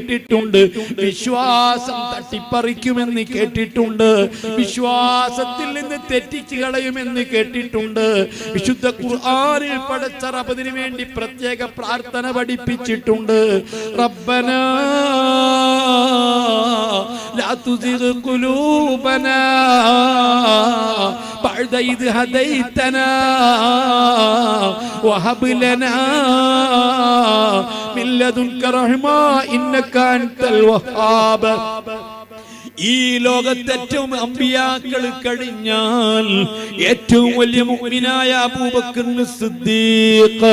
കേട്ടിട്ടുണ്ട്, വിശ്വാസം തട്ടിപ്പറിക്കുമെന്ന് കേട്ടിട്ടുണ്ട്, വിശ്വാസത്തിൽ നിന്ന് തെറ്റിച്ചു കളയുമെന്ന് കേട്ടിട്ടുണ്ട്. വിശുദ്ധ ഖുർആനിൽ പടച്ച റബ്ബിന് വേണ്ടി പ്രത്യേക പ്രാർത്ഥന പഠിപ്പിച്ചിട്ടുണ്ട്. റബ്ബനാ ലാ തുസിഗ് ഖുലൂബനാ ബഅദ ഇദ് ഹദൈതനാ വഹബ് ലനാ മിൻ ലദുൻക റഹ്മ ഇന്നക അൻതൽ വഹ്ഹാബ്. ഈ ലോകത്തെ ഏറ്റവും അമ്പിയാക്കൾ കഴിഞ്ഞാൽ ഏറ്റവും വലിയ മുഅ്മിനായ അബൂബക്കർ സിദ്ദീഖ്,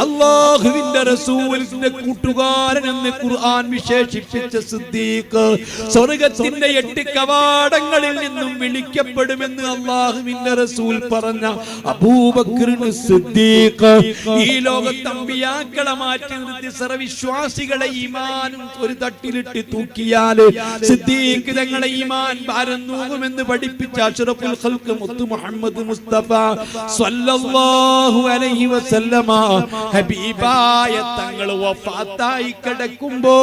അല്ലാഹുവിന്റെ റസൂലിന്റെ കൂട്ടുകാരൻ എന്ന് ഖുർആൻ വിശേഷിപ്പിച്ച സിദ്ദീഖ്, സ്വർഗ്ഗത്തിന്റെ 8 കവാടങ്ങളിൽ നിന്നും വിളിക്കപ്പെടുമെന്ന് അല്ലാഹുവിന്റെ റസൂൽ പറഞ്ഞ അബൂബക്കർ സിദ്ദീഖ്, ഈ ലോകത്തെ അമ്പിയാക്കളെ മാറ്റി നിർത്തി സർവവിശ്വാസികളെ ഈമാനും ഒരു തട്ടിലിട്ട് തൂക്കിയാൽ സിദ്ദീഖ് തങ്ങളെ ഈമാൻ ഭാരം തൂങ്ങുമെന്ന് പഠിപ്പിച്ച അഷ്റഫുൽ ഖൽഖ് മുത്ത് മുഹമ്മദ് മുസ്തഫ സ്വല്ലല്ലാഹു അലൈഹി വസല്ലമ ഹബീബായ തങ്ങൾ വഫാത്തായി കിടക്കുമ്പോൾ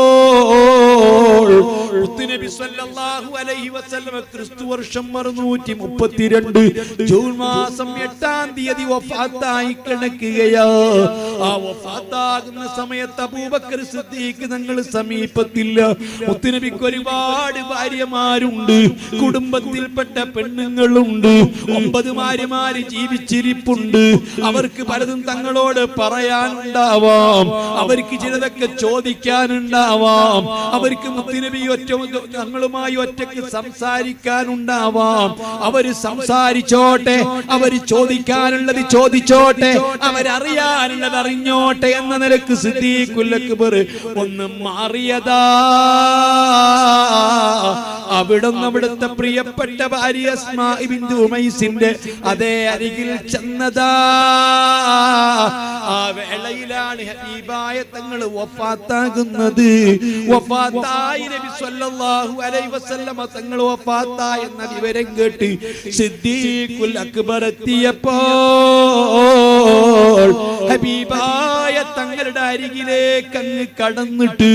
മുത്തുനബി സ്വല്ലല്ലാഹു അലൈഹി വസല്ലമ ക്രിസ്തു വർഷം 632 ജൂൺ മാസം 8-ാം തീയതി വഫാത്തായി കിടക്കുകയാ. ആ വഫാത്താകുന്ന സമയത്ത് അബൂബക്കർ സിദ്ദീഖ് തങ്ങൾ സമീപത്തില്ല. മുത്തുനബിക്ക് ഒരുപാട് ഭാര്യമാരുണ്ട്, കുടുംബത്തിൽപ്പെട്ട പെണ്ണുങ്ങളുണ്ട്, 9 ഭാര്യമാര് ജീവിച്ചിരിപ്പുണ്ട്. അവർക്ക് പലതും തങ്ങളോട് പറയാനുണ്ടാവാം, അവർക്ക് ചിലതൊക്കെ ചോദിക്കാനുണ്ടാവാം, അവർക്ക് മുത്തുനബി തങ്ങളുമായി ഒറ്റയ്ക്ക് സംസാരിക്കാനുണ്ടാവാം. അവര് സംസാരിച്ചോട്ടെ, അവര് ചോദിക്കാനുള്ളത് ചോദിച്ചോട്ടെ, അവരറിയാനുള്ളത് അറിഞ്ഞോട്ടെ എന്ന നിലക്ക് സിദ്ദീഖുൽ അക്ബർ ഒന്ന് മാറിയതാ. അവിടുത്തെ പ്രിയപ്പെട്ട ഭാര്യ അസ്മാ ബിൻത് ഉമൈസിന്റെ അതേ അരികിൽ ചെന്നതാ. ആ വേളയിലാണ് ഹബീബായ തങ്ങൾ വഫാത്താകുന്നത്. വഫാത്തായി നബി സ്വല്ലല്ലാഹു അലൈഹി വസല്ലമ തങ്ങൾ വഫാത്തായി എന്ന വിവരം കേട്ട് സിദ്ദീഖുൽ അക്ബർ എത്തിയപ്പോൾ ഹബീബായ തങ്ങളുടെ അരികിലേക്ക് അങ്ങ് കടന്നിട്ട്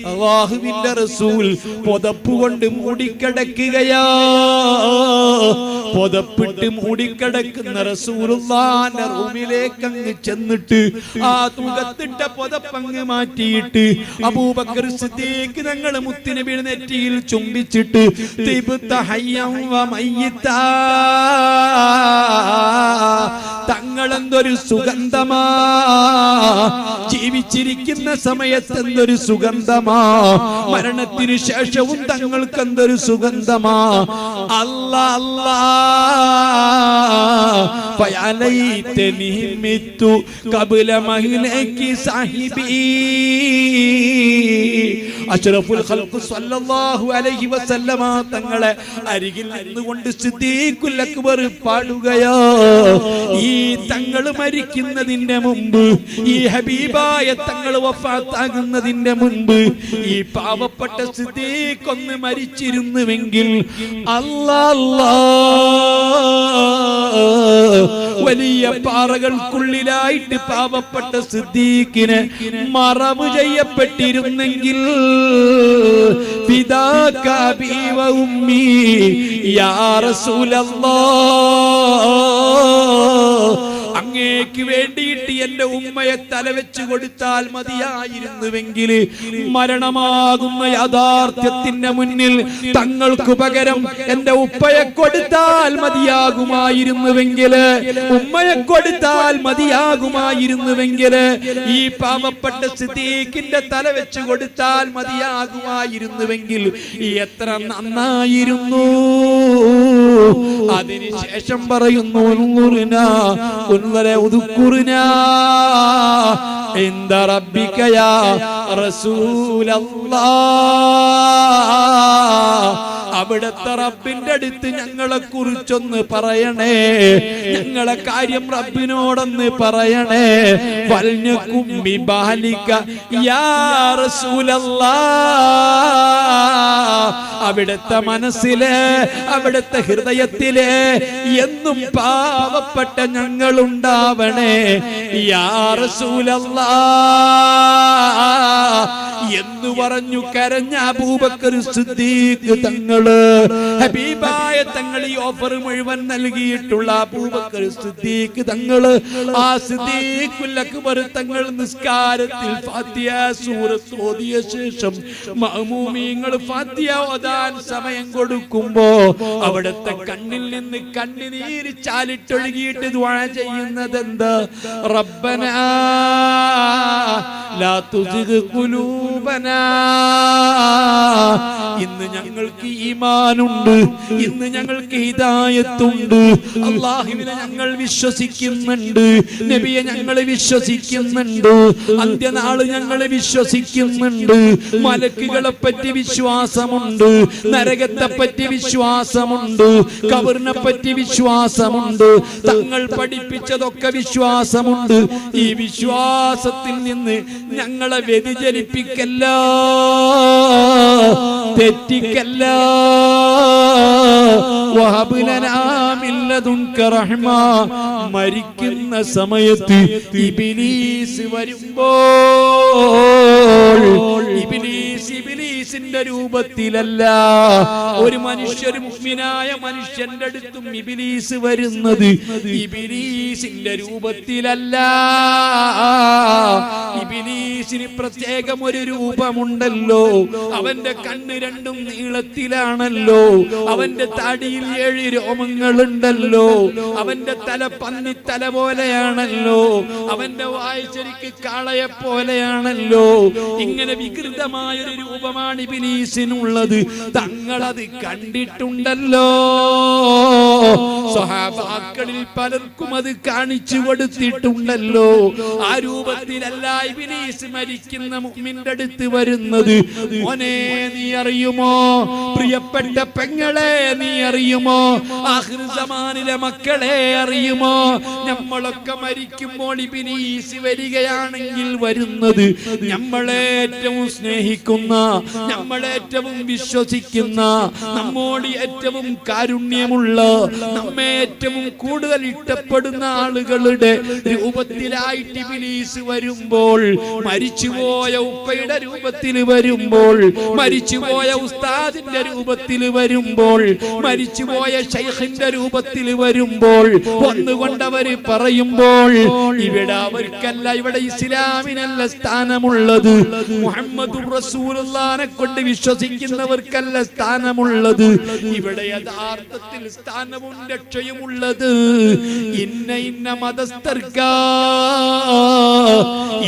അല്ലാഹുവിന്റെ റസൂൽ പുതപ്പുകൊണ്ട് മൂടിക്കിടക്കുകയാ. പുതപ്പിട്ട് മൂടിക്കിടക്കുന്ന റസൂലുള്ളാഹിന്റെ റൂമിലേക്ക് അങ്ങ് ചെന്നിട്ട് ആ തുകത്തിട്ട പുതപ്പങ്ങ് മാറ്റിയിട്ട് അബൂബക്കർ സിദ്ദീഖ് തങ്ങൾ മുത്തുനബിയുടെ നെറ്റിയിൽ ചുംബിച്ചിട്ട് തിബ്ത ഹയ്യൻ വ മയ്യിത്താ, തങ്ങൾ എന്തൊരു സുഗന്ധമാ, ജീവിച്ചിരിക്കുന്ന സമയത്ത് എന്തൊരു സുഗന്ധമാ, മരണത്തിന് ശേഷവും തങ്ങൾക്ക് എന്തൊരു സുഗന്ധമാ. അല്ലാ അല്ലാ ഫയലൈതനി മിത്തു ഖബ്ല മഹ്ലകി സാഹിബി. അഷ്റഫുൽ ഖൽഖ് സ്വല്ലല്ലാഹു അലൈഹി വസല്ലമ തങ്ങളെ അരികിൽ നിന്നുകൊണ്ട് സിദ്ദീഖുൽ അക്ബർ പാടുകയോ, ഈ തങ്ങൾ മരിക്കുന്നതിന്റെ മുമ്പ്, ഈ ഹബീബായ തങ്ങൾ വഫാത്താകുന്നതിന്റെ മുൻപ് ഈ പാവപ്പെട്ട സിദ്ദീഖ് ഒന്ന് മരിച്ചിരുന്നുവെങ്കിൽ അല്ലാ അല്ലാ, വലിയ പാറകൾക്കുള്ളിലായിട്ട് പാവപ്പെട്ട സിദ്ദീഖിനെ മറവ് ചെയ്യപ്പെട്ടിരുന്നെങ്കിൽ ഫിദാക ബി വ ഉമ്മി യാ റസൂലല്ലാഹ്, അങ്ങേക്ക് വേണ്ടിയിട്ട് എന്റെ ഉമ്മയെ തലവെച്ച് കൊടുത്താൽ മതിയായിരുന്നുവെങ്കിൽ, മരണമാകുന്ന യാഥാർത്ഥ്യത്തിന്റെ മുന്നിൽ തങ്ങൾക്ക് പകരം എന്റെ ഉപ്പയെ കൊടുത്താൽ മതിയാകുമായിരുന്നുവെങ്കിൽ, ഉമ്മയെ കൊടുത്താൽ മതിയാകുമായിരുന്നുവെങ്കിൽ, ഈ പാവപ്പെട്ട സിദ്ദീഖിന്റെ തലവെച്ച് കൊടുത്താൽ മതിയാകുമായിരുന്നുവെങ്കിൽ എത്ര നന്നായിരുന്നു. അതിനുശേഷം പറയുന്നു عند ربك يا رسول الله. അവിടുത്തെ റബ്ബിന്റെ അടുത്ത് ഞങ്ങളെ കുറിച്ചൊന്ന് പറയണേ, ഞങ്ങളെ കാര്യം റബ്ബിനോടൊന്ന് പറയണേ. വൽനകും ബിബാലിക യാ റസൂലല്ലാഹ്, അവിടുത്തെ മനസ്സിലെ അവിടുത്തെ ഹൃദയത്തിലെ എന്നും പാവപ്പെട്ട ഞങ്ങളുണ്ടാവണേ. യാ റസൂലല്ലാഹ് എന്ന് പറഞ്ഞു കരഞ്ഞ അബൂബക്കർ സിദ്ദീഖ് തങ്ങള്, ഹബീബായ തങ്ങൾ ഈ ഓഫർ മുഴുവൻ നൽകിയിട്ടുള്ള അബൂബക്കർ സിദ്ദീഖ് തങ്ങള്, ആ സിദ്ദീഖുൽ അക്ബർ തങ്ങൾ നിസ്കാരത്തിൽ ഫാത്തിഹ സൂറത്ത് ഓതിയ ശേഷം മഅ്മൂമീങ്ങൾ ഫാത്തിഹ ഓതാൻ സമയം കൊടുക്കുമ്പോ അവിടുത്തെ കണ്ണിൽ നിന്ന് കണ്ണുനീര് ചാലിട്ടൊഴുകിയിട്ട് ദുആ ചെയ്യുന്നത് എന്താ? റബ്ബനാ ലാ തുസിഗ് ഖുലൂബനാ, ഇന്ന് ഞങ്ങൾക്ക് ഈമാനുണ്ട്, ഇന്ന് ഞങ്ങൾക്ക് ഹിദായത്തുണ്ട്, അല്ലാഹുവിനെ ഞങ്ങൾ വിശ്വസിക്കുന്നുണ്ട്, നബിയെ ഞങ്ങൾ വിശ്വസിക്കുന്നുണ്ട്, അന്ത്യനാള് ഞങ്ങൾ വിശ്വസിക്കുന്നുണ്ട്, മലക്കുകളെ പറ്റി വിശ്വാസമുണ്ട്, നരകത്തെ പറ്റി വിശ്വാസമുണ്ട്, ഖബറിനെ പറ്റി വിശ്വാസമുണ്ട്, തങ്ങൾ പഠിപ്പിച്ചതൊക്കെ വിശ്വാസമുണ്ട്. ഈ വിശ്വാസത്തിൽ നിന്ന് ഞങ്ങളെ വ്യതിചലിപ്പിക്കല്ല, തെറ്റിക്കല്ല. വഹബ് ലനാ മിൻ ലദുൻക റഹ്മ, മരിക്കുന്ന സമയത്ത് ഇബ്ലീസ് വരുമ്പോൾ ഇബ്ലീസിന്റെ രൂപത്തിലല്ല, ഒരു മനുഷ്യർ മുഅ്മിനായ മനുഷ്യന്റെ അടുത്തും ഇബ്ലീസ് വരുന്നത് ഇബ്ലീസിന്റെ രൂപത്തിലല്ല. ഇബ്ലീസിന് പ്രത്യേകം ഒരു രൂപമുണ്ടല്ലോ, അവന്റെ കണ്ണ് രണ്ടും നീളത്തിലാണല്ലോ, അവന്റെ താടിയിൽ 7 രോമങ്ങളുണ്ടല്ലോ, അവന്റെ തല പന്നിത്തല പോലെയാണല്ലോ, അവന്റെ വായ് ശരിക്ക് കാളയെ പോലെയാണല്ലോ. ഇങ്ങനെ വികൃതമായൊരു രൂപമാണ് ഇബ്ലീസിനുള്ളത്. തങ്ങളത് കണ്ടിട്ടുണ്ടല്ലോ. സ്വഹാബാക്കളിൽ പലർക്കും അത് കാണിച്ചു കൊടുത്തിട്ടുണ്ടല്ലോ. ആ രൂപത്തിലല്ല ഇബ്ലീസ് മരിക്കുന്ന മുഅ്മിന്റെ അടുത്ത് വരുന്നത്. മോനെ നീ അറിയുമോ, പ്രിയപ്പെട്ട പെങ്ങളെ നീ അറിയുമോ, ആഖിർ സമാനിലെ മക്കളെ അറിയുമോ, നമ്മളൊക്കെ മരിക്കുമ്പോൾ ഇബ്ലീസ് വരികയാണെങ്കിൽ വരുന്നത് നമ്മളേറ്റവും സ്നേഹിക്കുന്ന, നമ്മളേറ്റവും വിശ്വസിക്കുന്ന, നമ്മോട് ഏറ്റവും കാരുണ്യമുള്ള, നമ്മെ ഏറ്റവും കൂടുതൽ ഇഷ്ടപ്പെടുന്ന ആളുകളുടെ രൂപത്തിലായിട്ട് ഇബ്ലീസ് വരുമ്പോൾ, മരിച്ചുപോയ ഉപ്പയുടെ രൂപത്തിൽ വരുമ്പോൾ, മരിച്ചുപോയ ഉസ്താദിന്റെ രൂപത്തിൽ വരുമ്പോൾ, മരിച്ചുപോയ ശൈഖിന്റെ രൂപത്തിൽ വരുമ്പോൾ, വന്നുകൊണ്ടവര് പറയുമ്പോൾ ഇവിടെ അവർക്കല്ല, ഇവിടെ ഇസ്ലാമിനല്ല സ്ഥാനമുള്ളത്, മുഹമ്മദുർ റസൂലുള്ളാഹിനെ കൊണ്ട് വിശ്വസിക്കുന്നവർക്കല്ല സ്ഥാനമുള്ളത്. ഇവിടെ യഥാർത്ഥത്തിൽ സ്ഥാനവും രക്ഷയുമുള്ളത് ഇന്ന മതസ്ഥർക്കാ,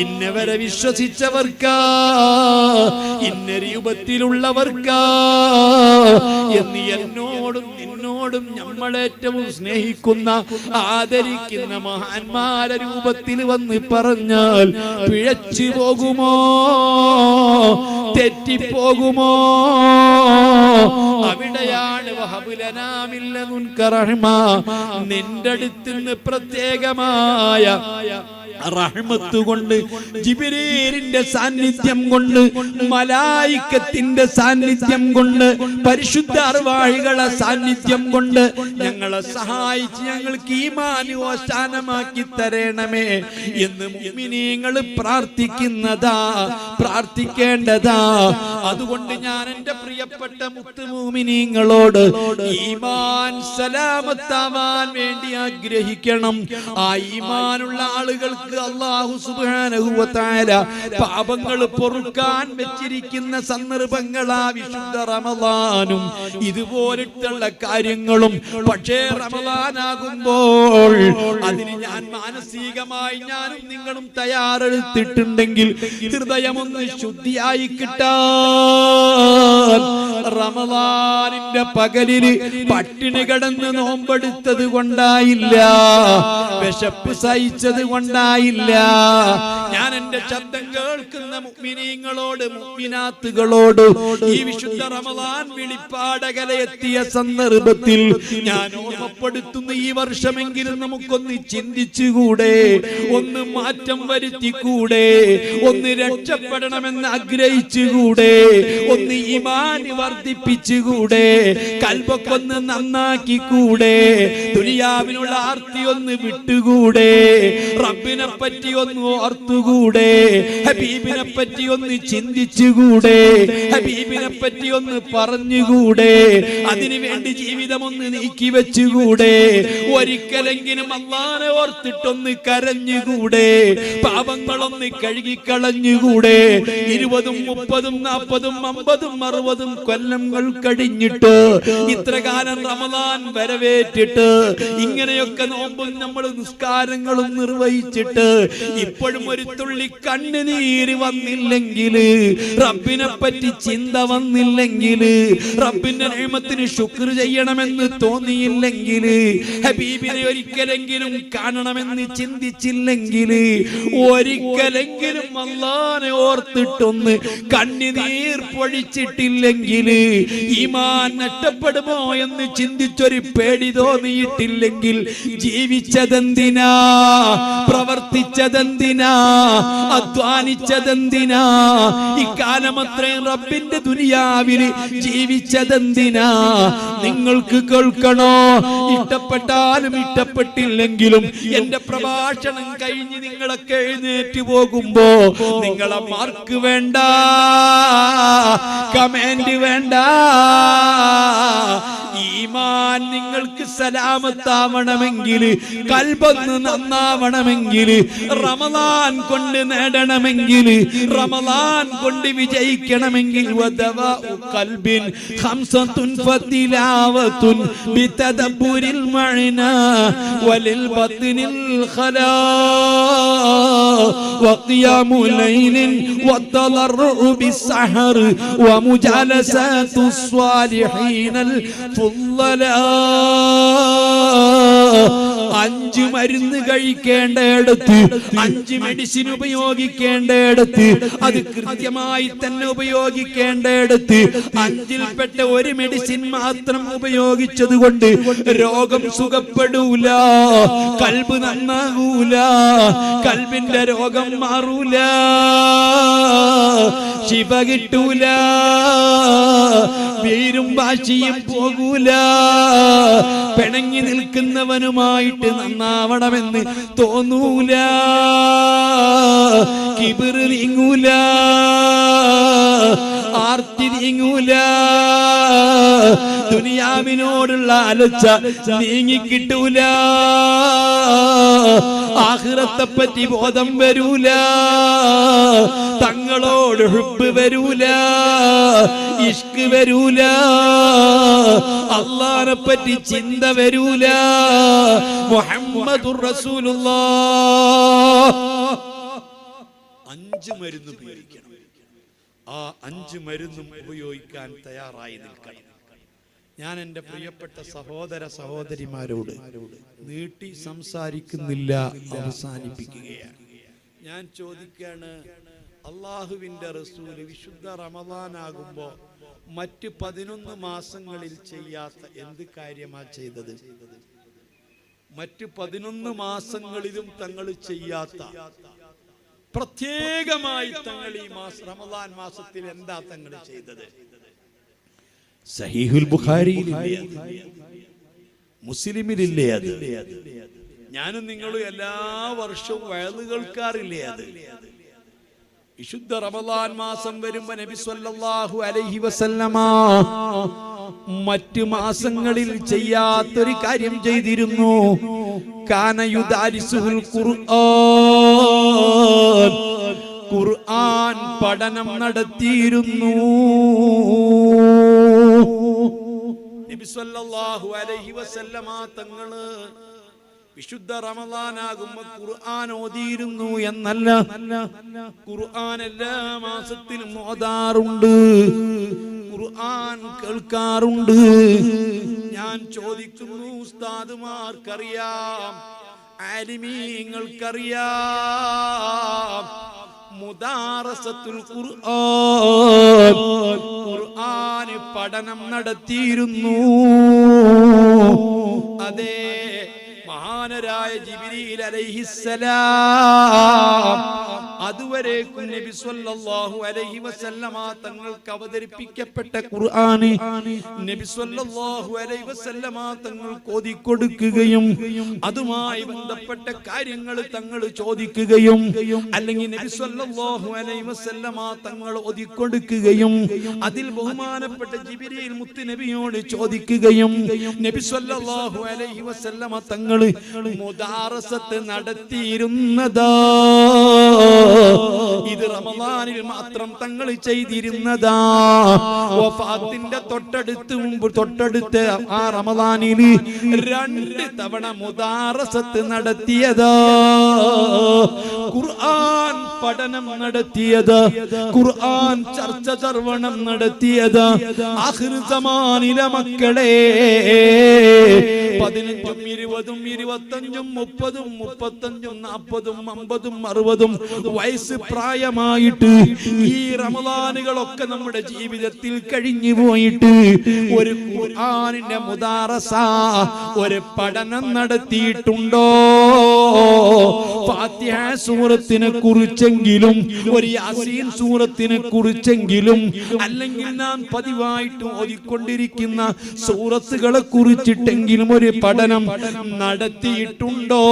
ഇന്നവരെ വിശ്വസിച്ചവർക്കാ, ഇന്ന രൂപത്തിലുള്ളവർക്കാ എന്ന് എന്നോടും നിന്നോടും നമ്മളേറ്റവും സ്നേഹിക്കുന്ന, ആദരിക്കുന്ന മഹാന്മാരെ രൂപത്തിൽ വന്ന് പറഞ്ഞാൽ പിഴച്ചു പോകുമോ, തെറ്റിപ്പോകുമോ? അവിടെയാണ് വഹബ് ലനാ മിൻ ലദുൻക റഹ്മ, നിന്റെ അടുത്ത് നിന്ന് പ്രത്യേകമായ റഹ്മത്ത് കൊണ്ട്, ജിബ്രീലിന്റെ സാന്നിധ്യം കൊണ്ട്, മലായികത്തിന്റെ സാന്നിധ്യം കൊണ്ട്, പരിശുദ്ധ അർവാഹികളെ സാന്നിധ്യം കൊണ്ട് ഞങ്ങളെ സഹായിച്ച് ഞങ്ങൾക്ക് ഈമാൻ ഓശാനമാക്കി തരണമേ എന്ന് മുഅ്മിനീങ്ങൾ പ്രാർത്ഥിക്കുന്നതാ, പ്രാർത്ഥിക്കേണ്ടതാ. അതുകൊണ്ട് ഞാൻ എൻ്റെ പ്രിയപ്പെട്ട മുത്ത് മുഅ്മിനീങ്ങളോട് ഈമാൻ സലാമത്താവാൻ വേണ്ടി ആഗ്രഹിക്കണം. ആ ഈമാനുള്ള ആളുകൾക്ക് അല്ലാഹു സുബ്ഹാനഹു വ തആല പാപങ്ങൾ പൊറുക്കാൻ വെച്ചിരിക്കുന്ന സന്ദർഭങ്ങളാ വിശുദ്ധ റമളാനും ഇതുപോലുള്ള കാര്യങ്ങളും. പക്ഷേ റമളാനാകുമ്പോൾ അതിന് ഞാൻ മാനസികമായി ഞാനും നിങ്ങളും തയ്യാറെടുത്തിട്ടുണ്ടെങ്കിൽ, ഹൃദയമൊന്ന് ശുദ്ധിയായി കിട്ടാൻ, റമളാനിന്റെ പകലില് പട്ടിണി കിടന്ന് നോമ്പെടുത്തത് കൊണ്ടായില്ല, വിശപ്പ് സഹിച്ചത് കൊണ്ടായില്ല. ഞാൻ എന്റെ ശബ്ദം കേൾക്കുന്ന മുഅ്മിനീങ്ങളോട് മുഅ്മിനാത്തുകളോട് ഈ വിശുദ്ധ റമളാൻ വെളിപ്പാടകലെ എത്തിയ സന്ദർഭത്തിൽ ഞാൻ ഓർമ്മപ്പെടുത്തുന്ന ഈ വർഷമെങ്കിലും നമുക്കൊന്ന് ചിന്തിച്ചുകൂടെ, ഒന്ന് മാറ്റം വരുത്തിക്കൂടെ, ഒന്ന് രക്ഷപ്പെടണമെന്ന് ആഗ്രഹിച്ചുകൂടെ, ഒന്ന് ഈമാൻ വർദ്ധിപ്പിച്ചുകൂടെ, കൽബൊക്കെ ഒന്ന് നന്നാക്കിക്കൂടെ, ദുനിയാവിനുള്ള ആർത്തി ഒന്ന് വിട്ടുകൂടെ, റബ്ബിനെ പറ്റി ഒന്ന് ഓർത്തുകൂടെ, ഹബീബിനെ പറ്റി ഒന്ന് ചിന്തിച്ചുകൂടെ, ഹബീബിനെ പറ്റി ഒന്ന് പറഞ്ഞുകൂടെ, അതിനു വേണ്ടി ജീവിതം ഒന്ന് നീക്കി വെച്ചുകൂടെ, ഒരിക്കലെങ്കിലും അല്ലാഹനെ ഓർത്തിട്ടൊന്ന് കരഞ്ഞുകൂടെ, പാപങ്ങളൊന്ന് കഴുകിക്കളഞ്ഞുകൂടെ. 20, 30, 40, 50, 60 കൊല്ലങ്ങൾ കഴിഞ്ഞിട്ട് ഇത്രകാലം റമളാൻ വരവേറ്റിട്ട് ഇങ്ങനെയൊക്കെ നോമ്പും നമ്മൾ നിസ്കാരങ്ങളും നിർവഹിച്ചിട്ട് ഇപ്പോഴും ഒരു തുള്ളി കണ്ണുനീര് വന്നില്ലെങ്കിൽ, റബ്ബിനെ പറ്റി ചിന്ത വന്നില്ലെങ്കിൽ, റബ്ബിന്റെ നിഅമത്തിന് ശുക്ർ ചെയ്യണമെന്ന് തോന്നിയില്ലെങ്കിൽ, ഹബീബിനെ ഒരിക്കലെങ്കിലും കാണണമെന്ന് ചിന്തിച്ചില്ലെങ്കിൽ, ഒരിക്കലെങ്കിലും അല്ലാഹനെ ഓർത്തിട്ടൊന്ന് കണ്ണുനീർ പൊഴിച്ചിട്ടില്ലെങ്കിൽ, ഈമാൻ നഷ്ടപ്പെടുമോ എന്ന് ചിന്തിച്ചൊരു പേടി തോന്നിയിട്ടില്ലെങ്കിൽ, ജീവിച്ചതെന്തിനാ, പ്രവർത്തിച്ചതെന്തിനാ, അധ്വാനിച്ചതെന്തിനാ, ഇക്കാലം അത്രയും റബ്ബിന്റെ ദുനിയാവില് ജീവിച്ചതെന്തിനാ? നിങ്ങൾക്ക് കേൾക്കണോ? ഇഷ്ടപ്പെട്ടാലും ഇഷ്ടപ്പെട്ടില്ലെങ്കിലും എന്റെ പ്രഭാഷണം കഴിഞ്ഞ് നിങ്ങളൊക്കെ എഴുന്നേറ്റ് പോകുമ്പോ നിങ്ങളെ മാർക്ക് വേണ്ട, കമന്റ് വേണ്ട, ഈമാൻ നിങ്ങൾക്ക് സലാമത്താവണമെങ്കിൽ, കൽബൊന്ന് നന്നാവണമെങ്കിൽ, റമളാൻ കൊണ്ട് നേടണമെങ്കിൽ, റമളാൻ കൊണ്ട് വിജയിക്കണമെങ്കിൽ, വദവാഉ ഖൽബിൻ ഖംസത്തുൻ ഫതിലാവത്തുൻ ബിതദബ്ബുരിൽ മഅനാ വലിൽ ബത്നിൽ ഖലാ വഖിയാമു ലൈലിൻ വതളറഉ ബിസ്സഹർ വമുജാലസത്തു സ്വാലിഹീനൽ ഫുളലാ. 5 മരുന്ന് കഴിക്കേണ്ടയിടത്ത്, 5 മെഡിസിൻ ഉപയോഗിക്കേണ്ടയിടത്ത്, അത് കൃത്യമായി തന്നെ ഉപയോഗിക്കേണ്ടയിടത്ത് 5ൽപ്പെട്ട ഒരു മെഡിസിൻ മാത്രം ഉപയോഗിച്ചത് കൊണ്ട് രോഗം സുഖപ്പെടൂല, കൽബ് നന്നാകൂല, കൽബിന്റെ രോഗം മാറൂല, ശിഫ കിട്ടൂല, വീരും വാശിയും പോകൂല, പിണങ്ങി നിൽക്കുന്നവനുമായിട്ട് നന്നാവണമെന്ന് തോന്നൂല, കിബിർ നീങ്ങൂല, ആർത്തി നീങ്ങൂല, ദുനിയാവിനോടുള്ള അലച്ച നീങ്ങിക്കിട്ടൂല, ആഖിറത്തെ പറ്റി ബോധം വരൂല, തങ്ങളോട് ഹുബ്ബ് വരൂല, ഇഷ്ക് വരൂല, അല്ലാഹനെ പറ്റി ചിന്ത വരൂല. മുഹമ്മദുർ റസൂലുള്ളാഹ്. 5 മരുന്ന് ഉപയോഗിക്കണം. ആ 5 മരുന്നും ഉപയോഗിക്കാൻ തയ്യാറായി നിൽക്കണം. ഞാൻ എൻ്റെ പ്രിയപ്പെട്ട സഹോദര സഹോദരിമാരോട് നീട്ടി സംസാരിക്കുന്നില്ല, അവസാനിപ്പിക്കുകയാണ്. ഞാൻ ചോദിക്കാണ്, അള്ളാഹുവിൻ്റെ റസൂൽ വിശുദ്ധ റമളാനാകുമ്പോൾ മറ്റ് 11 മാസങ്ങളിൽ ചെയ്യാത്ത എന്ത് കാര്യമാ ചെയ്തത്? മറ്റ് 11 മാസങ്ങളിലും തങ്ങൾ ചെയ്യാത്ത പ്രത്യേകമായി തങ്ങൾ ഈ റമളാൻ മാസത്തിൽ എന്താ തങ്ങൾ ചെയ്തത്? സഹീഹുൽ ബുഖാരിയിലില്ലേ അത്? മുസ്ലിമിലില്ലേ അത്? ഞാനും നിങ്ങളും എല്ലാ വർഷവും വയല് കേൾക്കാറില്ലേ അത്? വിശുദ്ധ റമളാൻ മാസം വരുമ്പോ നബി സല്ലല്ലാഹു അലൈഹി വസല്ലമ മറ്റു മാസങ്ങളിൽ ചെയ്യാത്തൊരു കാര്യം ചെയ്തിരുന്നു. കാന യുദാരിസുൽ ഖുർആൻ, ഖുർആൻ പഠനം നടത്തിയിരുന്നു. നബി സല്ലല്ലാഹു അലൈഹി വസല്ലമ തങ്ങള് വിശുദ്ധ റമളാനാകുമ്പോ ഖുർആൻ ഓതിയിരുന്നു എന്നല്ല, ഖുർആൻ എല്ലാ മാസത്തിലും ഓതാറുണ്ട്, ഖുർആൻ കേൾക്കാറുണ്ട്. ഞാൻ ചോദിക്കുന്നു, ഉസ്താദുമാർക്കറിയാം, ആലിമീങ്ങൾക്കറിയാം, മുദാറസത്തുൽ ഖുർആൻ, ഖുർആൻ പഠനം നടത്തിയിരുന്നു. അതെ, മഹാനരായ ജിബ്രീൽ അലൈഹിസ്സലാം അതുവരേക്കും നബി സല്ലല്ലാഹു അലൈഹി വസല്ലമ തങ്ങൾക്ക് അവതരിപ്പിക്കപ്പെട്ട ഖുർആൻ നബി സല്ലല്ലാഹു അലൈഹി വസല്ലമ തങ്ങൾ ഓതിക്കൊടുക്കുകയും അതുമായി ബന്ധപ്പെട്ട കാര്യങ്ങൾ തങ്ങൾ ചോദിക്കുകയും അല്ലെങ്കിൽ നബി സല്ലല്ലാഹു അലൈഹി വസല്ലമ തങ്ങൾ ഓതിക്കൊടുക്കുകയും അതിൽ ബഹുമാനപ്പെട്ട ജിബ്രീൽ മുത്ത് നബിയോട് ചോദിക്കുകയും നബി സല്ലല്ലാഹു അലൈഹി വസല്ലമ തങ്ങൾ മുദാറസത്ത് നടത്തിയിരുന്നതാ. ഇത് റമളാനിൽ മാത്രം തങ്ങൾ ചെയ്തിരുന്നതാ. വഫാത്തിന്റെ തൊട്ടടുത്ത് ആ റമളാനിൽ 2 തവണ മുദാറസത്ത് നടത്തിയതാ. ഖുർആൻ പഠനം നടത്തിയത്, ഖുർആൻ ചർച്ച ചർവണം നടത്തിയത് ആഖിർ സമാനിലെ മക്കളെ 15, 20, 25, 30, 35, 40, 50, 60 വയസ്സ് പ്രായമായിട്ട് ഈ റമളാനുകളൊക്കെ നമ്മുടെ ജീവിതത്തിൽ കഴിഞ്ഞു പോയിട്ട് ഒരു ഖുർആനിന്റെ മുദാറസ, ഒരു പഠനം നടത്തിയിട്ടുണ്ടോ? ഫാത്തിഹ സൂറത്തിനെ കുറിച്ചെങ്കിലും, ഒരു യാസീൻ സൂറത്തിനെ കുറിച്ചെങ്കിലും, അല്ലെങ്കിൽ നാം പതിവായിട്ട് ഓതിക്കൊണ്ടിരിക്കുന്ന സൂറത്തുകളെ കുറിച്ചിട്ടെങ്കിലും ഒരു പഠനം നടത്തിയിട്ടുണ്ടോ?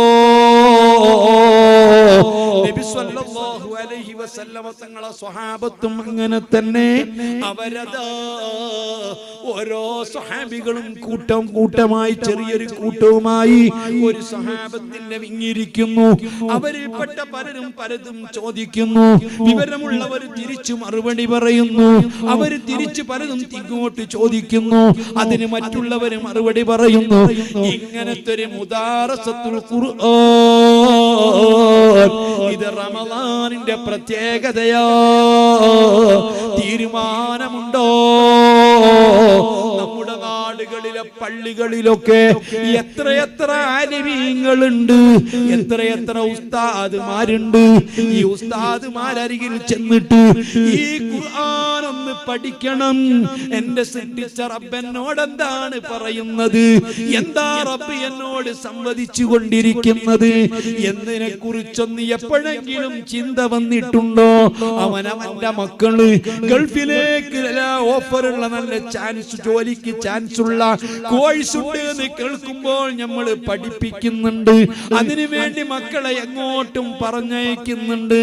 നബി സല്ലല്ലാഹു അലൈഹി വസല്ലമ തങ്ങളെ സ്വഹാബത്തും അങ്ങനെ തന്നെ. അവരതാ ഓരോ സ്വഹാബികളും കൂട്ടമായി ചെറിയൊരു കൂട്ടവുമായി ഒരു സ്വഹാബത്തിന്റെ വിങ്ങിരിക്കുന്നു. അവരിൽപ്പെട്ട പലതും ചോദിക്കുന്നു. വിവരമുള്ളവർ തിരിച്ചു മറുപടി പറയുന്നു. അവര് തിരിച്ചു പലതും ഇങ്ങോട്ട് ചോദിക്കുന്നു. അതിന് മറ്റുള്ളവർ മറുപടി പറയുന്നു. ഇങ്ങനത്തെ ഒരു മുദാറസത്തുൽ ഖുർആൻ ഇത് റമളാനിന്റെ പ്രത്യേകതയോ? തീരുമാനമുണ്ടോ? നമ്മുടെ നാടുകളിലെ പള്ളികളിലൊക്കെ എത്രയെത്ര ആലിമീങ്ങളുണ്ട്, എത്രയെത്ര ഉസ്താദുമാരുണ്ട്. ഈ ഉസ്താദുമാരരികിൽ ചെന്നിട്ട് ഈ ഖുർആൻ ഒന്ന് പഠിക്കണം, എന്റെ സൃഷ്ടിച്ച റബ്ബ് എന്നോട് എന്താണ് പറയുന്നത്, എന്താ റബ്ബ് എന്നോട് സംവദിച്ചു കൊണ്ടിരിക്കുന്നത് എന്നതിനെ കുറിച്ചൊന്ന് എപ്പോഴെങ്കിലും ചിന്ത വന്നിട്ടുണ്ടോ? അവനവന്റെ മക്കള് ഗൾഫിലേക്ക് ഓഫറുള്ള നല്ല ചാൻസ്, ജോലിക്ക് ചാൻസ് ഉള്ള കോഴ്സ് ഉണ്ട് എന്ന് കേൾക്കുമ്പോൾ നമ്മൾ പഠിപ്പിക്കുന്നുണ്ട്. അതിനുവേണ്ടി മക്കളെ എങ്ങോട്ടും പറഞ്ഞയക്കുന്നുണ്ട്.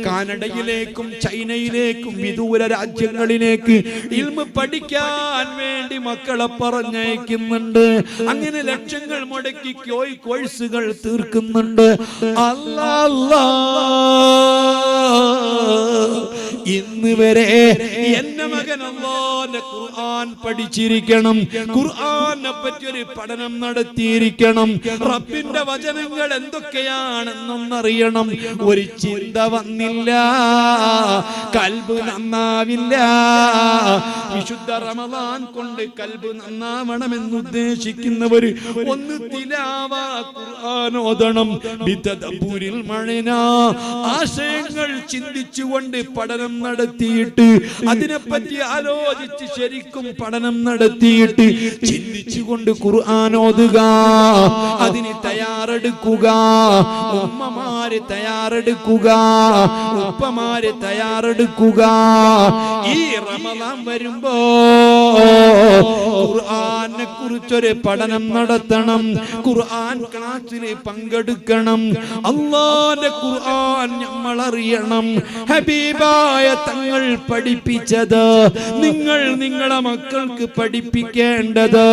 കാനഡയിലേക്കും ചൈനയിലേക്കും വിദൂര രാജ്യങ്ങളിലേക്ക് ഇൽമു പഠിക്കാൻ വേണ്ടി മക്കളെ പറഞ്ഞയക്കുന്നുണ്ട്. അങ്ങനെ ലക്ഷങ്ങൾ മുടക്കി കോഴ്സുകൾ തീർക്കുന്നുണ്ട്. അല്ലാ, ഇന്ന് വരെ എന്റെ മകൻ അല്ലാഹുവിന്റെ ഖുർആൻ പഠിച്ചിരിക്കണം, ഖുർആനെ പറ്റി ഒരു പഠനം നടത്തിയിരിക്കണം, റബ്ബിന്റെ വചനങ്ങൾ എന്തൊക്കെയാണെന്നൊന്നറിയണം. ഒരു ചിന്ത വന്നില്ല, കൽബ് നന്നാവില്ല. വിശുദ്ധ റമളാൻ കൊണ്ട് കൽബ് നന്നാവണമെന്ന് ഉദ്ദേശിക്കുന്നവർ ഒന്ന് തിലാവ ഖുർആൻ ഓതണം. ബിതദബ്ബുരിൽ മഅന, ആശയങ്ങൾ ചിന്തിച്ചുകൊണ്ട് പഠനം നടത്തിയിട്ട്, അതിനെപ്പറ്റി ആലോചിച്ച് ശരിക്കും പഠനം നടത്തിയിട്ട് ചിന്തിച്ചുകൊണ്ട് ഖുർആൻ ഓതുക. അതിന് തയ്യാറെടുക്കുക. ഉമ്മമാര് തയ്യാറെടുക്കുക, ഉപ്പമാര് തയ്യാറെടുക്കുക. ഈ റമളാൻ വരുമ്പോ ഖുർആനെ കുറിച്ചൊരു പഠനം നടത്തണം. ഖുർആൻ ക്ലാസ്സിൽ പങ്കെടുക്കണം. അല്ലാഹുവിന്റെ ഖുർആൻ നമ്മൾ അറിയണം. ഹബീബായ തങ്ങൾ പഠിപ്പിച്ചത് നിങ്ങൾ നിങ്ങളുടെ മക്കൾക്ക് പഠിപ്പിക്കേണ്ടത്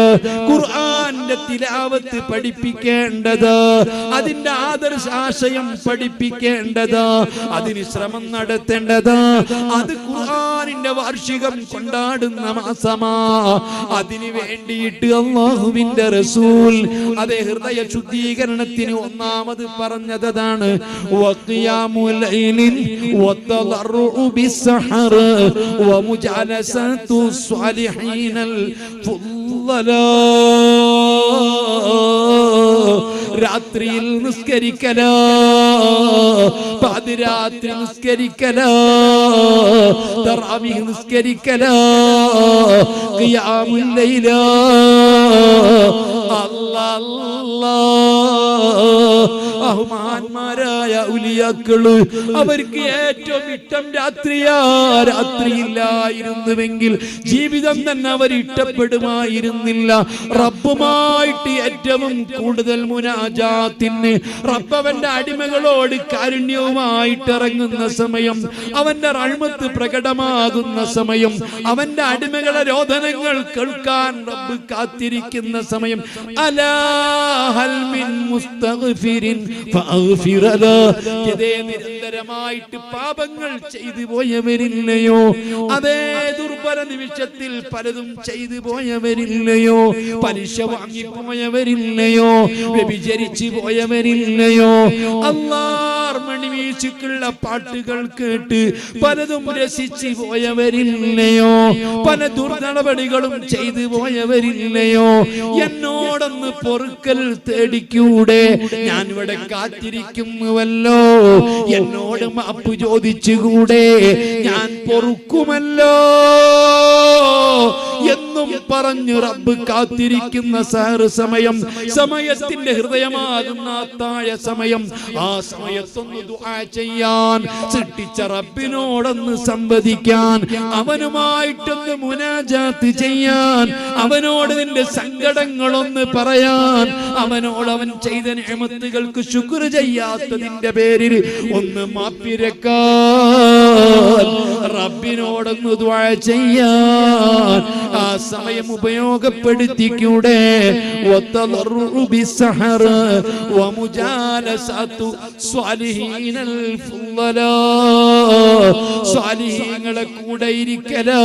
ഖുർആന്റെ തിലാവത്ത് പഠിപ്പിക്കേണ്ടത് അതിന്റെ ആദർശാശയം പഠിപ്പിക്കേണ്ടത് അതിന് ശ്രമം നടത്തേണ്ടത് അത് ഖുർആനിന്റെ വാർഷികം കൊണ്ടാടുന്ന മാസമാ അതിനു വേണ്ടിയിട്ട് അല്ലാഹുവിന്റെ റസൂൽ അതേ ഹൃദയ ശുദ്ധീകരണത്തിന് ഒന്നാമത് പറഞ്ഞതാണ് വഖിയാമുൽ ലൈലിൻ വതദറഉ ബിസ്സഹർ വമുജാലസതു സ്വാലിഹീനൽ ഫുളലാ രാത്രിയിൽ നിസ്കരിക്കലാ പാതിരാത്രി നിസ്കരിക്കലാ തറാവീഹ് നിസ്കരിക്കലാ ഖിയാമുൽ ലൈല മഹാന്മാരായ ഉലിയാക്കള് അവർക്ക് ഏറ്റവും ഇഷ്ടം രാത്രിയില്ലായിരുന്നുവെങ്കിൽ ജീവിതം തന്നെ അവർ ഇഷ്ടപ്പെടുമായിരുന്നില്ല. റബ്ബുമായിട്ട് ഏറ്റവും കൂടുതൽ മുനാജാത്തിന് റബ്ബവന്റെ അടിമകളോട് കാരുണ്യവുമായിട്ട് ഇറങ്ങുന്ന സമയം, അവന്റെ റഹ്മത്ത് പ്രകടമാകുന്ന സമയം, അവന്റെ അടിമകളെ രോദനങ്ങൾ കേൾക്കാൻ റബ്ബ് കാത്തിരിക്കുന്ന സമയം. അലാ ഹൽ മിൻ മുസ്തഗ്ഫിരിൻ ഫഅഗ്ഫിർ ലഹു. നിരന്തരമായിട്ട് പാപങ്ങൾ ചെയ്തു പോയവരില്ലയോ? അതേ ദുർബല നിമിഷത്തിൽ പലതും ചെയ്തു പോയവരില്ലയോ? പലിശ വാങ്ങിപ്പോയവരില്ലയോ? വ്യഭിചരിച്ചു പോയവരില്ലയോ? അല്ലാഹ് മണിവീശിക്കുള്ള പാട്ടുകൾ കേട്ട് പലതും രസിച്ചു പോയവരില്ലയോ? പല ദുർനടപടികളും ചെയ്തു പോയവരില്ലയോ? എന്നോടൊന്ന് പൊറുക്കൽ തേടിക്കൂടെ? ഞാൻ ഇവിടെ കാത്തിരിക്കുന്നുവല്ലോ. എന്നോട് മാപ്പ് ചോദിച്ചുകൂടെ? ഞാൻ പൊറുക്കുമല്ലോ എന്നും പറഞ്ഞു റബ്ബ് കാത്തിരിക്കുന്ന സഹർ സമയം, സമയത്തിന്റെ ഹൃദയമാകുന്ന താഴ സമയം. ആ സമയത്തൊന്ന് ദുആ ചെയ്യാൻ, സൃഷ്ടിച്ച റബ്ബിനോടൊന്ന് സംവദിക്കാൻ, അവനുമായിട്ടൊന്ന് മുനാജാത്ത് ചെയ്യാൻ, അവനോട് നിന്റെ സങ്കടങ്ങളൊന്ന് പറയാൻ, അവനോട് അവൻ ചെയ്ത നിഅമത്തുകൾക്ക് ശുക്ർ ചെയ്യാത്തതിന്റെ പേരിൽ ഒന്ന് മാപ്പിരക്കാൻ, റബ്ബിനോടൊന്ന് ദുആ ചെയ്യാൻ ആ സമയം ഉപയോഗപ്പെടുത്തിക്കൂടെ? വതദറഉ ബിസ്സഹർ വമുജാലസതു സ്വാലിഹീനൽ ഫുളലാ. സ്വാലിഹീങ്ങളെ കൂടെ ഇരിക്കലാ,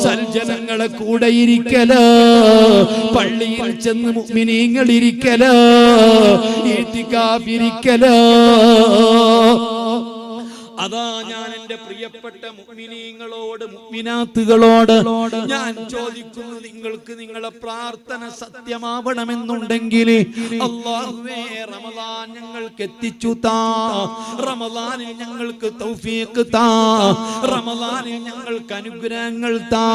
സൽജനങ്ങളെ കൂടെ ഇരിക്കലാ, പള്ളിയിൽ ചെന്ന് മുഅ്മിനീങ്ങൾ ഇരിക്കലാ, ഇത്തികാഫ് ഇരിക്കലാ. അതാ ഞാൻ എന്റെ പ്രിയപ്പെട്ട മുഅ്മിനീങ്ങളോട് മുഅ്മിനാത്തുകളോട് ഞാൻ ചോദിക്കുന്നു, നിങ്ങൾക്ക് നിങ്ങളുടെ പ്രാർത്ഥന സത്യമാവണമെന്നുണ്ടെങ്കിൽ അല്ലാഹുവേ റമളാൻ ഞങ്ങൾക്ക് എത്തിച്ചു താ, റമളാനിൽ ഞങ്ങൾക്ക് തൗഫീഖ് താ, റമളാനിൽ ഞങ്ങൾക്ക് അനുഗ്രഹങ്ങൾ താ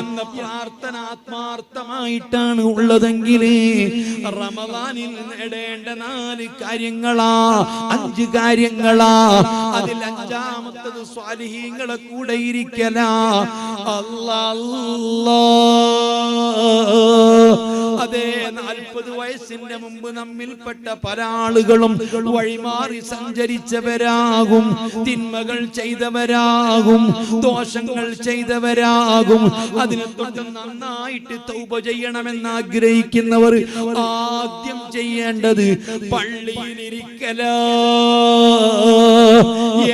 എന്ന പ്രാർത്ഥന ആത്മാർത്ഥമായിട്ടാണ് ഉള്ളതെങ്കിൽ റമളാനിൽ നേടേണ്ട 4 കാര്യങ്ങളാ, 5 കാര്യങ്ങളാ. അതിൽ 5ാമത്തേത് സ്വാലിഹീങ്ങളെ കൂടെ ഇരിക്കലാ. അതേ 40 വയസ്സിന്റെ മുമ്പ് നമ്മിൽപ്പെട്ട പല ആളുകളും വഴിമാറി സഞ്ചരിച്ചവരാകും, തിന്മകൾ ചെയ്തവരാകും, ദോഷങ്ങൾ ചെയ്തവരാകും. അതിനെ തൊട്ട് നന്നായിട്ട് തൗബ ചെയ്യണമെന്ന് ആഗ്രഹിക്കുന്നവർ ആദ്യം ചെയ്യേണ്ടത് പള്ളിയിലിരിക്കലാ.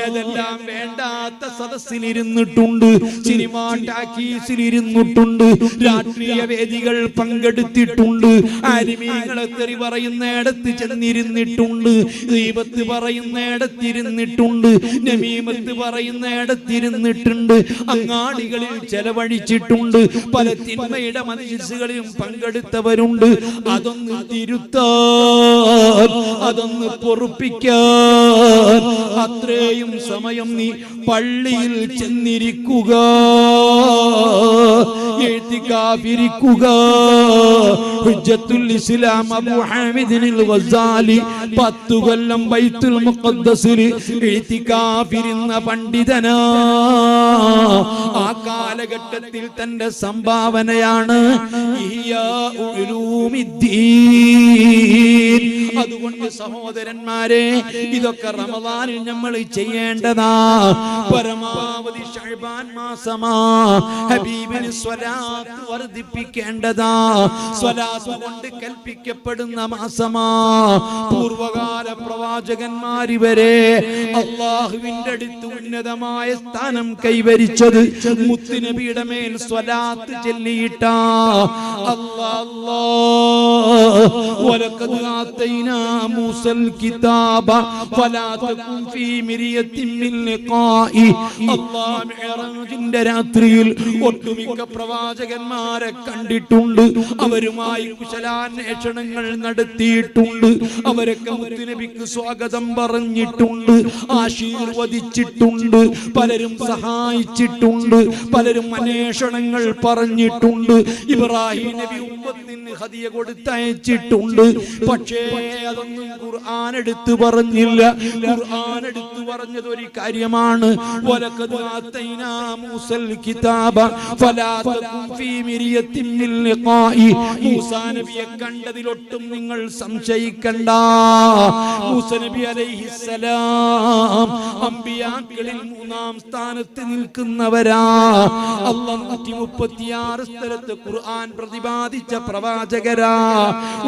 ഏതെല്ലാം വേണ്ടാത്ത സദസ്സിലിരുന്നിട്ടുണ്ട്, സിനിമാ ടാക്കീസിലിരുന്നിട്ടുണ്ട്, രാഷ്ട്രീയ വേദികൾ പങ്കെടുത്തിട്ടുണ്ട്, ആലിമീങ്ങളെ തെറി പറയുന്നിടത്ത് ചെന്നിരുന്നിട്ടുണ്ട്, ഗീബത്ത് പറയുന്നിടത്തിരുന്നിട്ടുണ്ട്, നമീമത്ത് പറയുന്നിടത്തിരുന്നിട്ടുണ്ട്, അങ്ങാടികളിൽ ചെലവഴിച്ചിട്ടുണ്ട്, പല തിന്മയുടെ മജ്‌ലിസുകളിലും പങ്കെടുത്തവരുണ്ട്. അതൊന്ന് തിരുത്താൻ, അതൊന്ന് പൊറുപ്പിക്കാൻ അത്രയും സമയം നീ പള്ളിയിൽ ചെന്നിരിക്കുക. ഇഅ്തികാഫിരിക്കുക. ഹുജ്ജത്തുൽ ഇസ്ലാം അബൂ ഹാമിദിൽ ഗസാലി 10 കൊല്ലം ബൈത്തുൽ മുഖദ്ദസിൽ ഇഅ്തികാഫിരുന്ന പണ്ഡിതനാ. ആ കാലഘട്ടത്തിൽ തന്റെ സംഭാവനയാണ് ഇഹ്യാ ഉലൂമിദ്ദീൻ. അതുകൊണ്ട് സഹോദരന്മാരെ, ഇതൊക്കെ റമദാനിൽ നമ്മൾ ചെയ്യേണ്ടതാ. പരമാവധി ശഅബാൻ മാസമാ, ഹബീബിന് സ്വലാത്ത് വർദ്ധിപ്പിക്കേണ്ടതാ. സ്വലാത്ത് കൊണ്ട് കൽപ്പിക്കപ്പെടുന്ന മാസമാ. പൂർവകാല പ്രവാചകന്മാർ വരെ അല്ലാഹുവിന്റെ അടുത്ത് ഉന്നതമായ സ്ഥാനം കൈവരിച്ചത് മുത്തുനബിയുടെ മേൽ സ്വലാത്ത് ചൊല്ലിയിട്ടാ. അല്ലാഹ് വലഖദ് ആതൈനാ മൂസൽ കിതാബ ഫലാ തകുൻ ഫീ മിരിയത്തിൻ മിൻ ലിഖാഇ. അല്ലാഹ് മിഅ്റാജിന്റെ രാത്രിയിൽ ഒട്ടുമിക്ക പ്രവാചകന്മാരെ കണ്ടിട്ടുണ്ട്. അവരുമായി കുശലാന്വേഷണങ്ങൾ നടത്തിയിട്ടുണ്ട്. അവരൊക്കെ മുത്തുനബിക്ക് സ്വാഗതം പറഞ്ഞിട്ടുണ്ട്, ആശീർവദിച്ചിട്ടുണ്ട്. പലരും സഹായിച്ചിട്ടുണ്ട്, പലരും അന്വേഷണങ്ങൾ പറഞ്ഞിട്ടുണ്ട്. ഇബ്രാഹിം നബി ഉമ്മത്തിന് ഹദിയ കൊടുത്തയച്ചിട്ടുണ്ട്. പക്ഷേ അതൊന്നും ഖുർആൻ എടുത്തു പറഞ്ഞില്ല. ഖുർആൻ എടുത്തു പറഞ്ഞത് ഒരു കാര്യമാണ്, വലഖദ് ആതൈനാ മൂസൽ കിതാബ ഫലാ തകുൻ ഫീ മിരിയത്തിൻ മിൻ ലിഖാഇ. മൂസാ നബിയെ കണ്ടതിലൊട്ടും നിങ്ങൾ സംശയിക്കണ്ട. മൂസാ നബി അലൈഹിസ്സലാം അമ്പിയാക്കളിൽ 3-ാം സ്ഥാനത്ത് നിൽക്കുന്നവരാ. അല്ലാഹു 136 സ്ഥലത്ത് ഖുർആൻ പ്രതിപാദിച്ച പ്രവാചകരാ.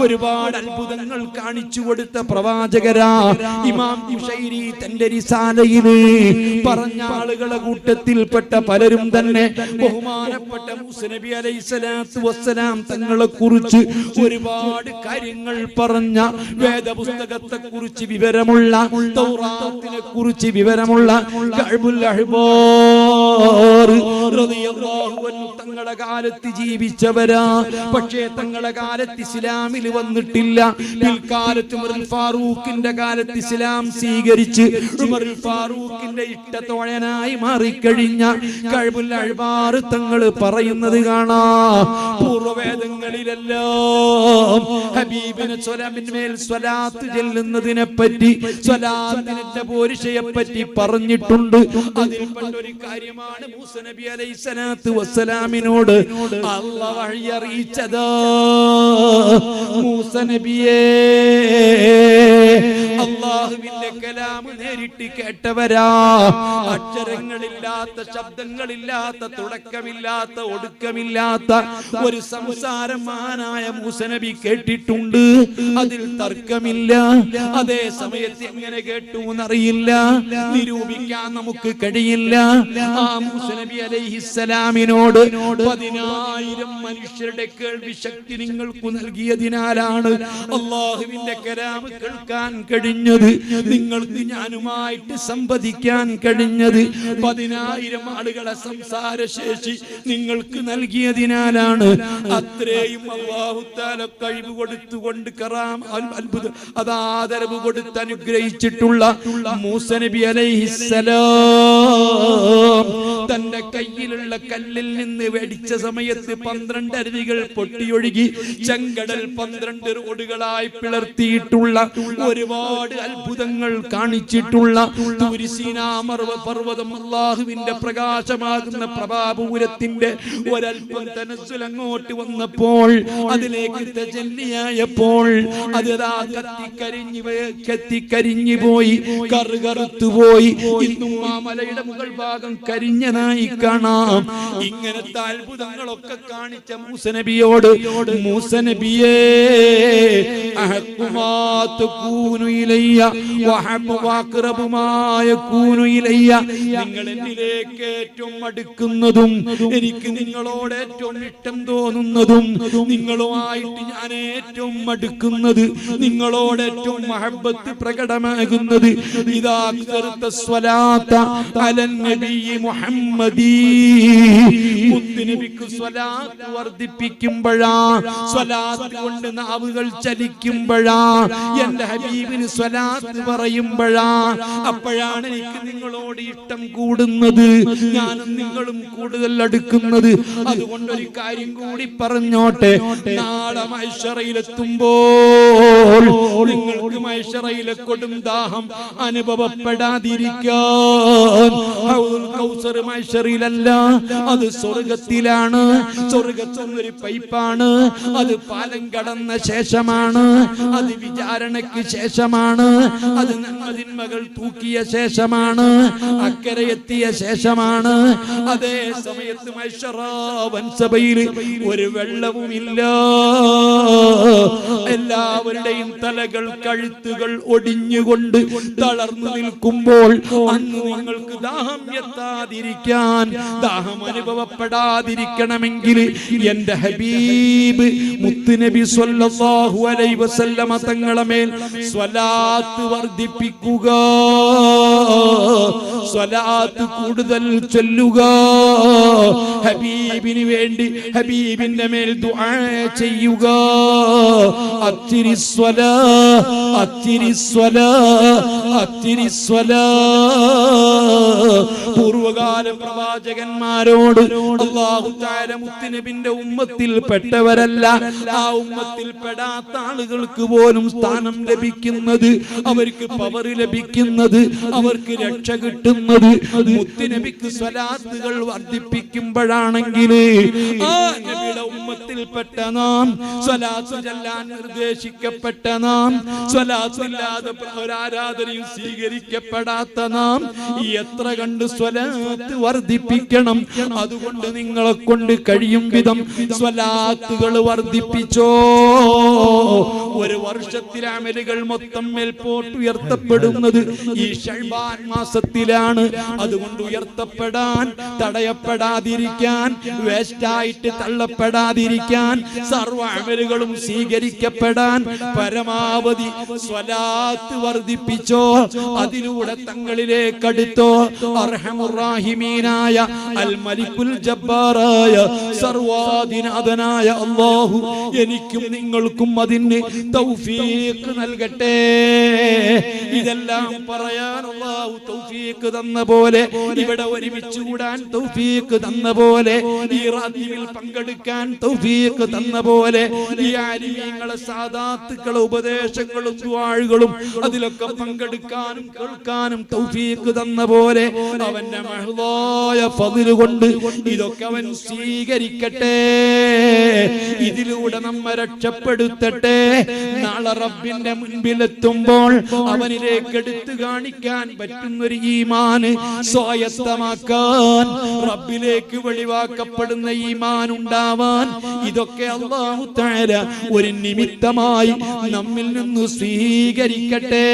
ഒരുപാട് അത്ഭുതങ്ങൾ കാണിച്ചു കൊടുത്ത പ്രവാചകരാ. ഇമാം ഖുശൈരി തന്റെ റിസാലയിൽ പറഞ്ഞ ആളുകളുടെ കൂട്ടത്തിൽപ്പെട്ട പലരും തന്നെ ബഹുമാനപ്പെട്ട മൂസാ നബി അലൈഹിസ്സലാത്തു വസ്സലാം തങ്ങളെ കുറിച്ച് ഒരുപാട് കാര്യങ്ങൾ പറഞ്ഞ, വേദപുസ്തകത്തെ കുറിച്ച് വിവരമുള്ള, തൗറാത്തിനെ കുറിച്ച് വിവരമുള്ള കഅബുൽ അഹ്ബാർ റളിയല്ലാഹു അൻഹു തങ്ങളുടെ കാലത്ത് ജീവിച്ചവരാ. പക്ഷേ തങ്ങളുടെ കാലത്ത് ഇസ്ലാമിൽ വന്നിട്ടില്ല. പിൽക്കാലത്ത് ഉമറുൽ ഫാറൂഖിന്റെ കാലത്ത് ഇസ്ലാം സ്വീകരിച്ച് ഉമറുൽ ഫാറൂഖിന്റെ ഇഷ്ടത്തോഴനായി മാറിക്കഴിഞ്ഞ കഅബുൽ അഹ്ബാർ തങ്ങൾ പറയുന്നത് കാണാം, പൂർവ്വവേദങ്ങളിലെല്ലാം ഹബീബിനെ സ്വലാമിന്മേൽ സ്വലാത്ത് ചൊല്ലുന്നതിനെ പറ്റി, സ്വലാത്തിന്റെ പോരിശയെ പറ്റി പറഞ്ഞിട്ടുണ്ട്. അതിൽപ്പെട്ട ഒരു കാര്യമാണ് മൂസാ നബി അലൈഹിസ്സലാത്തു വസ്സലാമിനോട് അല്ലാഹു വഹി അറിയിച്ചത്. മൂസാ നബിയെ അല്ലാഹുവിന്റെ കലാം നേരിട്ട് കേട്ടവരാ. അക്ഷരങ്ങളില്ലാത്ത, ശബ്ദങ്ങളില്ലാത്ത, തുടക്കമില്ലാത്ത, ഒടുക്കമില്ലാത്ത ഒരു സംസാരം മഹാനായ മൂസാ നബി കേട്ടിട്ടുണ്ട്. അതിൽ തർക്കമില്ല. അതേ സമയത്ത് എങ്ങനെ കേട്ടു എന്നറിയില്ല, നിരൂപിക്കാൻ നമുക്ക് കഴിയില്ല. ആ മൂസാ നബി അലൈഹിസ്സലാമിനോട് 10,000 മനുഷ്യരുടെ കേൾവി ശക്തി നിങ്ങൾക്ക് നൽകിയതിനാലാണ് അല്ലാഹുവിന്റെ കലാം കേൾക്കാൻ കഴിഞ്ഞത്. നിങ്ങൾക്ക് ഞാനുമായിട്ട് സംവദിക്കാൻ കഴിഞ്ഞത് 10,000 ആളുകളെ സംസാരശേഷി നിങ്ങൾക്ക് നൽകിയതിനാലാണ്. അത്രയും അല്ലാഹു തആല കഴിവ് കൊടുത്തുകൊണ്ട് കറാം അത്ഭുതം ആദരവ് കൊടുത്ത് അനുഗ്രഹിച്ചിട്ടുള്ള മൂസാ നബി അലൈഹിസ്സലാം തന്റെ കയ്യിലുള്ള കല്ലിൽ നിന്ന് വെടിച്ച സമയത്ത് 12 അരുവികൾ പൊട്ടിയൊഴുകി ചെങ്കടൽ 12 റോഡുകളായി പിളർത്തിയിട്ടുള്ള ഒരുപാട് അത്ഭുതങ്ങൾ കാണിച്ചിട്ടുള്ള തൂരിസീനാ പർവ്വതം അല്ലാഹുവിന്റെ പ്രകാശമാകുന്ന പ്രഭാപൂരത്തിന്റെ ഒരൽപ്പം തനസ്സുൽ അങ്ങോട്ട് വന്നപ്പോൾ, അതിലേക്ക് തജല്ലിയായപ്പോൾ അതാ കത്തിക്കരിഞ്ഞു പോയി, കറുകറുത്തുപോയി. ഇന്നും ആ മലയുടെ മുകൾ ഭാഗം കരിഞ്ഞതായി കാണാം. ഇങ്ങനത്തെ അത്ഭുതങ്ങളൊക്കെ കാണിച്ച മൂസാ നബിയോട്, മൂസാ നബിയേ അഹഖുമാ തകൂനു ഇലയ്യ വഹബ്ബു വഅഖറബു മാ യകൂനു ഇലയ്യ. നിങ്ങൾ എന്നിലേക്ക് ഏറ്റവും അടുക്കുന്നതും എനിക്ക് നിങ്ങളോട് ഏറ്റവും ഇഷ്ടം തോന്നുന്നതും, നിങ്ങളുമായിട്ട് ഞാൻ ഏറ്റവും അടുക്കുന്നത്, നിങ്ങളോട് ഏറ്റവും മഹബ്ബത്ത് പ്രകടമാകുന്നത് ഇദാ അക്സർത സ്വലാത്ത അലൻ നബി മുഹമ്മദ് മുഹമ്മദി. മുത്തുനബിക്ക് സ്വലാത്ത് വർദ്ധിപ്പിക്കുമ്പോഴാ, സ്വലാത്ത് കൊണ്ട് നാവുകൾ ചലിക്കുമ്പോഴാ, എന്റെ ഹബീബിന് സ്വലാത്ത് പറയുമ്പോഴാ, അപ്പോഴാണ് എനിക്ക് നിങ്ങളോട് ഇഷ്ടം കൂടുന്നത്, ഞാനും നിങ്ങളും കൂടുതൽ അടുക്കുന്നത്. അതുകൊണ്ടൊരു കാര്യം കൂടി പറഞ്ഞോട്ടെ, നാളെ മഹ്ശറയിലെത്തുമ്പോൾ നിങ്ങൾക്ക് മഹ്ശറയിലെ കൊടും ദാഹം അനുഭവപ്പെടാതിരിക്കാൻ, ഹൗദുൽ കൗസർ മഹ്ശറയിലല്ല, അത് സ്വർഗത്തിലാണ്. സ്വർഗത്തിൽ ഒരു പൈപ്പാണ്, അത് പാലം കടന്ന ശേഷമാണ്, അത് വിചാരണയ്ക്ക് ശേഷമാണ്, അത് നന്മതിന്മകൾ തൂക്കിയ ശേഷമാണ്, അക്കരെ എത്തിയ ശേഷമാണ്. അതേ സമയത്ത് മഹ്ശറ വൻസഭയിൽ ഒരു വെള്ളവുമില്ല. എല്ലാവരുടെയും തലകൾ, കഴുത്തുകൾ ഒടിഞ്ഞുകൊണ്ട് തളർന്നു നിൽക്കുമ്പോൾ അന്ന് നിങ്ങൾക്ക് ദാഹം എത്താതിരിക്കാൻ, ദാഹം അനുഭവപ്പെടാതിരിക്കണമെങ്കിൽ എന്റെ ഹബീബ് മുത്തുനബി സ്വല്ലല്ലാഹു അലൈഹി വസല്ലമ തങ്ങളെ മേൽ സ്വലാത്ത് വർദ്ധിപ്പിക്കുക, സ്വലാത്ത് കൂടുതൽ ചൊല്ലുക, ഹബീബിന് വേണ്ടി ഹബീബിന്റെ മേൽ ദുആ ചെയ്യുക. അത്തിരി സ്വലാ, അത്തിരി സ്വലാ, അത്തിരി സ്വലാ. പൂർവകാല പ്രവാചകന്മാരോട് അല്ലാഹു തആല മുത്തുനബിന്റെ ഉമ്മത്തിൽ പെട്ടവരല്ല, ആ ഉമ്മത്തിൽ പെടാത്ത ആളുകൾക്ക് പോലും സ്ഥാനം ലഭിക്കുന്നത്, അവർക്ക് പവർ ലഭിക്കുന്നത്, അവർക്ക് രക്ഷ കിട്ടുന്നത് മുത്തുനബിക്ക് സ്വലാത്തുകൾ വർദ്ധിപ്പിക്കുമ്പോഴാണെങ്കിൽ, ആ നബിയുടെ ഉമ്മത്തിൽപ്പെട്ട നാം, സ്വലാത്ത് ചൊല്ലാൻ നിർദ്ദേശിക്കപ്പെട്ട നാം, സ്വലാത്ത് ഇല്ലാതെ ഒരാരാധനയും സ്വീകരിക്കപ്പെടാത്ത നാം എത്ര കണ്ട് സ്വലാത്ത് വർദ്ധിപ്പിക്കണം. അതുകൊണ്ട് നിങ്ങളെ കൊണ്ട് കഴിയും വിധം സ്വലാത്തുകൾ വർദ്ധിപ്പിച്ചോ. ഒരു വർഷത്തിൽ അമലുകൾ മൊത്തം മേൽപോട്ട് ഉയർത്തപ്പെടുന്നത് ഈ ശഅബാൻ മാസത്തിലാണ്. അതുകൊണ്ട് ഉയർത്തപ്പെടാൻ, തടയപ്പെടാതിരിക്കാൻ, വേസ്റ്റായിട്ട് തള്ളപ്പെടാതിരിക്കാൻ, സർവ്വ അമലുകളും സ്വീകരിക്കപ്പെടാൻ പരമാവധി സ്വലാത്ത് വർദ്ധിപ്പിച്ചോ. അതിലൂടെ തങ്ങളിലേക്ക് അടുത്തോ. അർഹമുർ റഹീമീനായ അൽ മലിക്കുൽ ജബ്ബാറായ സർവാധിനാഥനായ അല്ലാഹു എനിക്കും നിങ്ങൾക്കും അതിന് തൗഫീഖ് നൽകട്ടെ. ഇതെല്ലാം പറയാൻ അല്ലാഹു തൗഫീഖ് തന്ന പോലെ, ഇവിടെ ഒരുമിച്ച് കൂടാൻ തൗഫീഖ് തന്ന പോലെ, ഈ റാദിയിൽ പങ്കെടുക്കാൻ തൗഫീഖ് തന്ന പോലെ, ഈ ആലിമീങ്ങളെ സാദാത്തുക്കളെ ഉപദേശങ്ങളും ദുആകളും അതിലൊക്കെ പങ്കെടുക്കാനും കേൾക്കാനും തൗഫീഖ് തന്ന പോലെ അവന്റെ മഹ്ദായ ഫദ്ൽ കൊണ്ട് ഇതൊക്കെ അവൻ സ്വീകരിക്കട്ടെ. ഇതിലൂടെ നമ്മെ രക്ഷപ്പെടുത്തട്ടെ. നാളെ റബ്ബിന്റെ മുൻപിലെത്തുമ്പോൾ അവനിലേക്ക് എടുത്തു കാണിക്കാൻ പറ്റുന്നൊരു ഈമാന് സ്വായത്തമാക്കാൻ, റബ്ബിലേക്ക് വെളിവാക്കപ്പെടുന്ന ഈമാൻ ഉണ്ടാവാൻ ഇതൊക്കെ അല്ലാഹു തആല ഒരു നിമിത്തമായി നമ്മിൽ നിന്ന് സ്വീകരിക്കട്ടെ.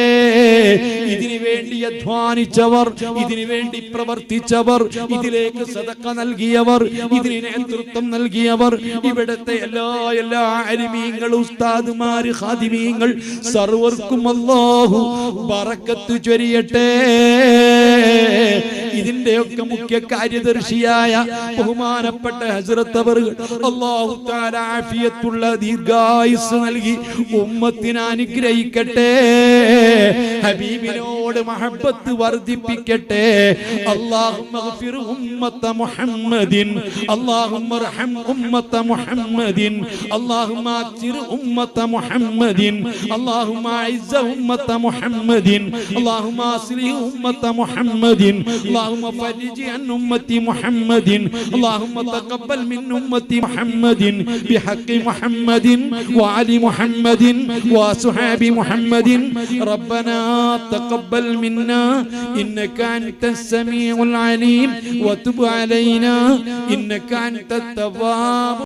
ഇതിനു വേണ്ടി അധ്വാനിച്ചവർ, ഇതിനു വേണ്ടി പ്രവർത്തിച്ചവർ, ഇതിലേക്ക് സദഖ നൽകിയവർ, ഇതിന് നേതൃത്വം നൽകിയവർ, ഇവിടുത്തെ എല്ലാ ആലിമീങ്ങൾ, ഉസ്താദുമാർ, ഖാദിമീങ്ങൾ സർവർക്കും അല്ലാഹു ബറക്കത്ത് ചൊരിയട്ടെ. ഇതിന്റെയൊക്കെ മുഖ്യ കാര്യദർശിയായ ബഹുമാനപ്പെട്ട ഹസ്രത്ത് അവറുകൾ അല്ലാഹു തആല ആഫിയത്തുള്ള ദീർഘായുസ് നൽകി ഉമ്മത്തിനെ അനുഗ്രഹിക്കട്ടെ. ഹബീബിനോട് മഹബ്ബത്ത് വർദ്ധിപ്പിക്കട്ടെ. അല്ലാഹുമ്മഗ്ഫിർ ഉമ്മത്ത മുഹമ്മദിൻ, അല്ലാഹുമ്മ അർഹം ഉമ്മത്ത മുഹമ്മദിൻ, അല്ലാഹുമ്മ അക്സിർ ഉമ്മത്ത മുഹമ്മദിൻ, അല്ലാഹുമ്മ അഇസ്സ ഉമ്മത്ത മുഹമ്മദിൻ, അല്ലാഹുമ്മ അസ്ലിഹ് ഉമ്മത്ത മുഹമ്മദിൻ, اللهم فرج عن أمتي محمد، اللهم تقبل من أمتي محمد بحق محمد وعلي محمد وصحاب محمد. ربنا تقبل منا إنك أنت السميع العليم وتب علينا إنك أنت التواب